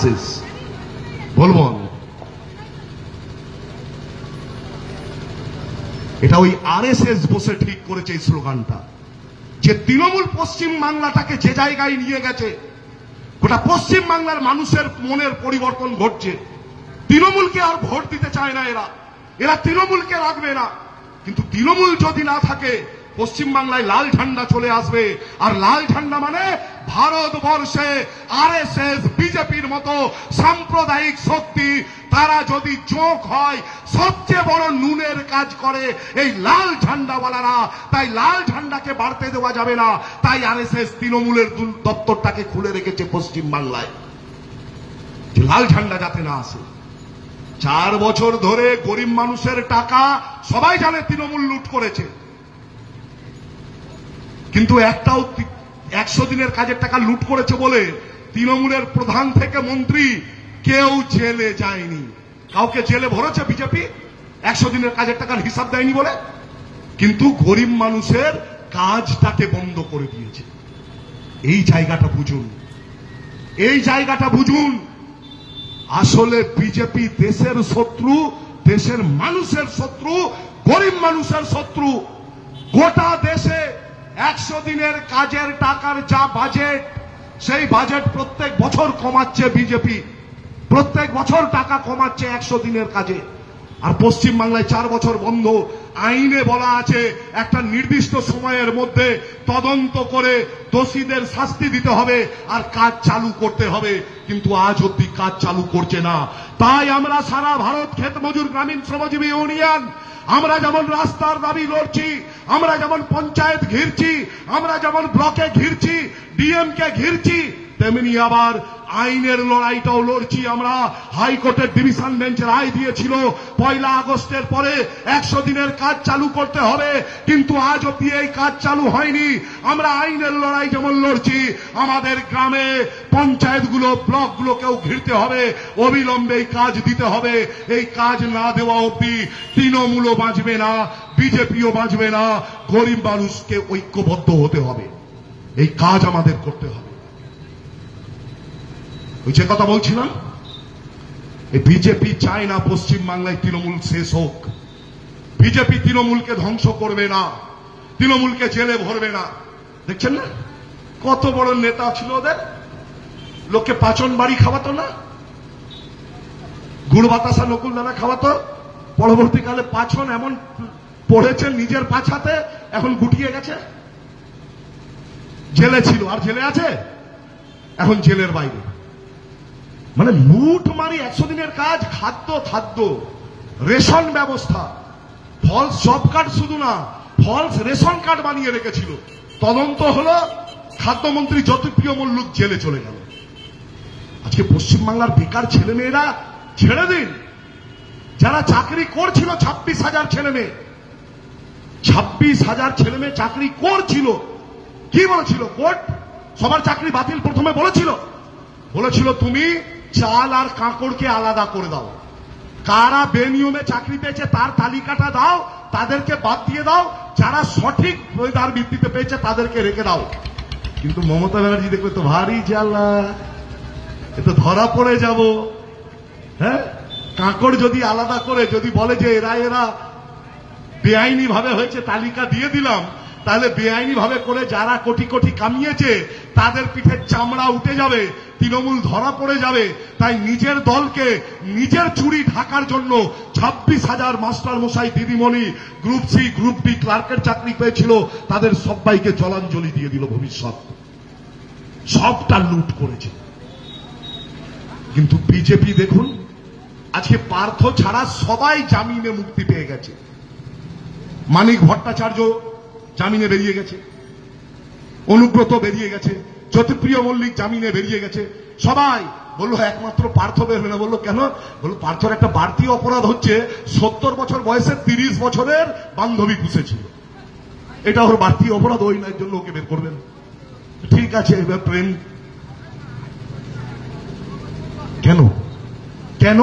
RSS বলবো আমি, এটা ওই আরএসএস বসে ঠিক করেছে এই স্লোগানটা, যে তৃণমূল পশ্চিম বাংলাটাকে যে জায়গায় নিয়ে গেছে, গোটা পশ্চিম বাংলার মানুষের মনের পরিবর্তন ঘটছে। তৃণমূলকে আর ভোট দিতে চায় না এরা তৃণমূলকে রাখবে না, কিন্তু তৃণমূল যদি না থাকে পশ্চিম বাংলায় লাল ঝান্ডা চলে আসবে। আর লাল ঝান্ডা মানে ভারতবর্ষে আরএসএস বিজেপির মতো সাম্প্রদায়িক শক্তি তারা যদি যোগ হয়, সবচেয়ে বড় নুনের কাজ করে এই লাল ঝান্ডাওয়ালারা। তাই লাল ঝান্ডাকে বাড়তে দেওয়া যাবে না, তাই আরএসএস তৃণমূলের দপ্তরটাকে খুলে রেখেছে পশ্চিম বাংলায়, যে লাল ঝান্ডা যাতে না আসে। 4 বছর ধরে গরিব মানুষের টাকা সবাই জানে তৃণমূল লুট করেছে, কিন্তু একটাও 100 দিনের কাজের টাকা লুট করেছে বলে তৃণমূলের প্রধান থেকে মন্ত্রী কেউ জেলে যায়নি। কাউকে জেলে ভরেছে বিজেপি 100 দিনের কাজের টাকার হিসাব দেয়নি বলে? কিন্তু গরিব মানুষের কাজটাকে বন্ধ করে দিয়েছে। এই জায়গাটা বুঝুন, এই জায়গাটা বুঝুন। আসলে বিজেপি দেশের শত্রু, দেশের মানুষের শত্রু, গরিব মানুষের শত্রু। গোটা দেশে 100 দিনের কাজের টাকার যা বাজেট, সেই বাজেট প্রত্যেক বছর কমাচ্ছে বিজেপি, প্রত্যেক বছর টাকা কমাচ্ছে 100 দিনের কাজে। আর পশ্চিম বাংলায় 4 বছর বন্ধ। আইনে বলা আছে একটা নির্দিষ্ট সময়ের মধ্যে তদন্ত করে দোষীদের শাস্তি দিতে হবে আর কাজ চালু করতে হবে, কিন্তু আজ অব্দি কাজ চালু করছে না। তাই আমরা সারা ভারত ক্ষেত মজুর গ্রামীণ শ্রমজীবী ইউনিয়ন আমরা যেমন রাস্তার দাবি লড়ছি, আমরা যেমন পঞ্চায়েত ঘিরছি, আমরা যেমন ব্লকে ঘিরছি, ডিএমকে ঘিরছি, তেমনি আবার আইনের লড়াইটাও লড়ছি আমরা। হাইকোর্টের ডিভিশন বেঞ্চ রায় দিয়েছিল 1 আগস্টের পরে 100 দিনের কাজ চালু করতে হবে, কিন্তু আজ অব্দি এই কাজ চালু হয়নি। আমরা আইনের লড়াই যেমন লড়ছি, আমাদের গ্রামে পঞ্চায়েতগুলো ব্লকগুলোকেও ঘিরতে হবে, অবিলম্বে এই কাজ দিতে হবে। এই কাজ না দেওয়া অব্দি তৃণমূলও বাঁচবে না, বিজেপিও বাঁচবে না। গরিব মানুষকে ঐক্যবদ্ধ হতে হবে, এই কাজ আমাদের করতে হবে। ওই যে কথা বলছিলাম, এই বিজেপি চায় না পশ্চিম বাংলায় তৃণমূল শেষ হোক। বিজেপি তৃণমূলকে ধ্বংস করবে না, তৃণমূলকে জেলে ভরবে না। দেখছেন না কত বড় নেতা ছিল ওদের, লোককে পাচন বাড়ি খাওয়াতো না, গুড় বাতাসা নকুল দানা খাওয়াতো। পরবর্তীকালে পাচন এমন পড়েছে নিজের পাছাতে, এখন গুটিয়ে গেছে। জেলে ছিল আর জেলে আছে, এখন জেলের বাইরে। মানে লুট মারি 100 দিনের কাজ, খাদ্য রেশন ব্যবস্থা, ফলস জব কার্ড, শুধু না ফলস রেশন কার্ড বানিয়ে রেখেছিল। তদন্ত হলো, খাদ্যমন্ত্রী জ্যোতিপ্রিয় মল্লিক জেলে চলে গেল। আজকে পশ্চিমবাংলার বেকার ছেলে মেয়েরা ছেড়ে দিন, যারা চাকরি করছিল 26,000 ছেলে মেয়ে, 26,000 ছেলে মেয়ে চাকরি করছিল। কি বলেছিল কোর্ট? সবার চাকরি বাতিল প্রথমে বলেছিল তুমি চাল আর কাঁকড়কে আলাদা করে দাও, কারা বেনিয়মে চাকরি পেয়েছে তার তালিকাটা দাও, তাদেরকে বাদ দিয়ে দাও, যারা সঠিক তার ভিত্তিতে পেয়েছে তাদেরকে রেখে দাও। কিন্তু মমতা ব্যানার্জি দেখবে তো ভারী জ্বালা, এ তো ধরা পড়ে যাব। হ্যাঁ, কাঁকড় যদি আলাদা করে যদি বলে যে এরা বেআইনি ভাবে হয়েছে, তালিকা দিয়ে দিলাম, তাহলে বেআইনি ভাবে করে যারা কোটি কোটি কামিয়েছে তাদের পিঠের চামড়া উঠে যাবে, তৃণমূল ধরা পড়ে যাবে। তাই নিজের দলকে নিজের চুরি ঢাকার জন্য 26,000 মাস্টার মশাই দিদিমণি গ্রুপ সি গ্রুপ বি ক্লার্কের চাকরি পেয়েছিল, তাদের সবাইকে জলাঞ্জলি দিয়ে দিল ভবিষ্যৎ। সবটা লুট করেছে। কিন্তু বিজেপি দেখুন, আজকে পার্থ ছাড়া সবাই জামিনে মুক্তি পেয়ে গেছে। মানিক ভট্টাচার্য জামিনে বেরিয়ে গেছে, অনুব্রত বেরিয়ে গেছে, জ্যোতিপ্রিয় মল্লিক জামিনে বেরিয়ে গেছে। সবাই বললো একমাত্র পার্থ বেরোবে না। বললো কেন? বললো পার্থর একটা বাড়তি অপরাধ হচ্ছে 70 বছর বয়সে 30 বছরের বান্ধবী পুষেছিল, এটা ওর বাড়তি অপরাধ, ওই নাই জন্য ওকে বের করবেন। ঠিক আছে, এবার প্রেম কেন?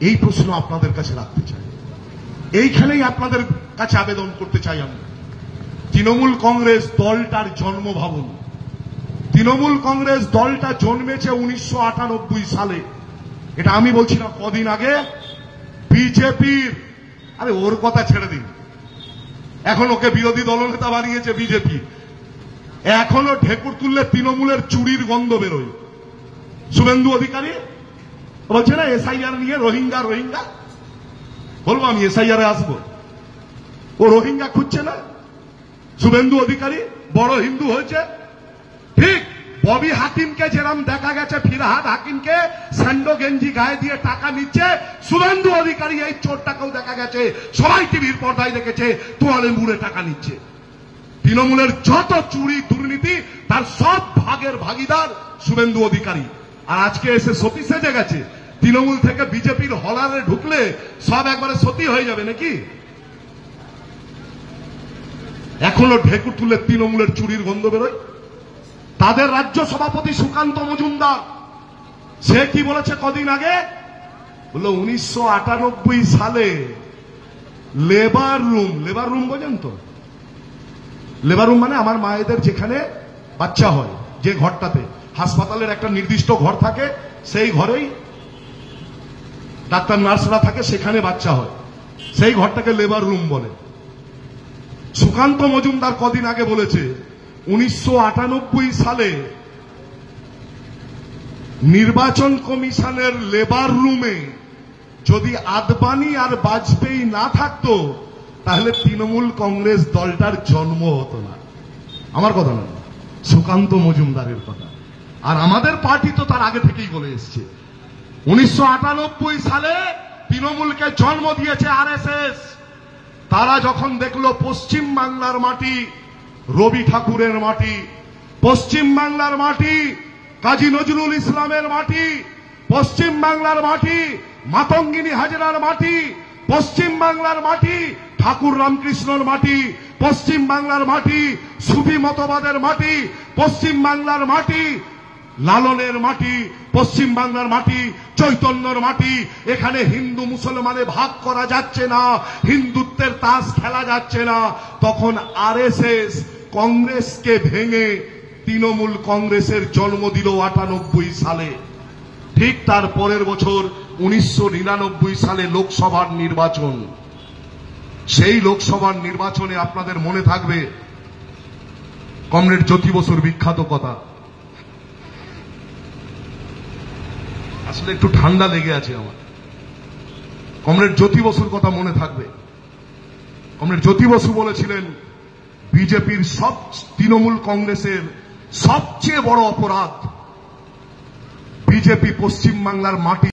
এই প্রশ্ন আপনাদের কাছে রাখতে চাই, এইখানেই আপনাদের কাছে আবেদন করতে চাই। আমরা তৃণমূল কংগ্রেস দলটার জন্ম ভাবুন, তৃণমূল কংগ্রেস দলটা জন্মেছে 1998 সালে। এটা আমি বলছি না, কদিন আগে বিজেপির, আরে ওর কথা ছেড়ে দিন, এখন ওকে বিরোধী দলনেতা বানিয়েছে বিজেপি, এখনো ঢেকুর তুললে তৃণমূলের চুরির গন্ধ বেরোয়। শুভেন্দু অধিকারী বলছে না এসআইআর নিয়ে রোহিঙ্গা রোহিঙ্গা, বলবো আমি এসআইআর আসবো, ও রোহিঙ্গা খুঁজছে না। শুভেন্দু অধিকারী বড় হিন্দু হয়েছে, ঠিক ববি হাকিমকে যেরকম দেখা গেছে ফিরহাদ হাকিমকে স্যান্ডো গেঞ্জি গায়ে দিয়ে টাকা নিচ্ছে, শুভেন্দু অধিকারী এই চোরটাকেও দেখা গেছে, সবাই টিভির পর্দায় দেখেছে তোয়ালে মুড়ে টাকা নিচ্ছে। তৃণমূলের যত চুরি দুর্নীতি তার সব ভাগের ভাগিদার শুভেন্দু অধিকারী। আর আজকে এসে সতী সেজে গেছে, তৃণমূল থেকে বিজেপির হলারে ঢুকলে সব একবারে সতী হয়ে যাবে নাকি? এখনো ঢেকুর তুলে তৃণমূলের চুরির গন্ধ বেরোয়। তাদের রাজ্য সভাপতি সুকান্ত মজুমদার সে কি বলেছে কদিন আগে, বললো 1998 সালে লেবার রুম বোঝেন তো, লেবার রুম মানে আমার মায়েদের যেখানে বাচ্চা হয়, যে ঘরটাতে হাসপাতালের একটা নির্দিষ্ট ঘর থাকে, সেই ঘরেই ডাক্তার নার্সরা থাকে, সেখানে বাচ্চা হয়, সেই ঘরটাকে লেবার রুম বলে। সুকান্ত মজুমদার কদিন আগে বলেছে 1998 সালে নির্বাচন কমিশনের লেবার রুমে যদি আদবানি আর বাজপেয়ী না থাকতো তাহলে তৃণমূল কংগ্রেস দলটার জন্ম হতো না। আমার কথা না, সুকান্ত মজুমদারের কথা। আর আমাদের পার্টি তো তার আগে থেকেই বলে এসছে, 1998 সালে তৃণমূলকে জন্ম দিয়েছে আরএসএস। তারা যখন দেখলো পশ্চিম বাংলার মাটি রবি ঠাকুরের মাটি, পশ্চিম বাংলার মাটি কাজী নজরুল ইসলামের মাটি, পশ্চিম বাংলার মাটি মাতঙ্গিনী হাজরার মাটি, পশ্চিম বাংলার মাটি ঠাকুর রামকৃষ্ণর মাটি, পশ্চিম বাংলার মাটি সুফি মতবাদের মাটি, পশ্চিম বাংলার মাটি লালনের মাটি, পশ্চিম বাংলার মাটি চৈতন্যর মাটি। এখানে হিন্দু মুসলমানে ভাগ করা যাচ্ছে না, হিন্দুত্বের তাস খেলা যাচ্ছে না। তখন আরএসএস কংগ্রেসকে ভেঙে তৃণমূল কংগ্রেসের জন্ম দিল 98 সালে। ঠিক তার পরের বছর 1999 সালে লোকসভার নির্বাচন। সেই লোকসভার নির্বাচনে আপনাদের মনে থাকবে কমরেড জ্যোতি বসুর বিখ্যাত কথা, আসলে একটু ঠান্ডা লেগে আছে আমার, কমরেড জ্যোতি বসুর কথা মনে থাকবে। কমরেড জ্যোতি বসু বলেছিলেন বিজেপির তৃণমূল কংগ্রেসের সবচেয়ে বড় অপরাধ বিজেপি পশ্চিম বাংলার মাটি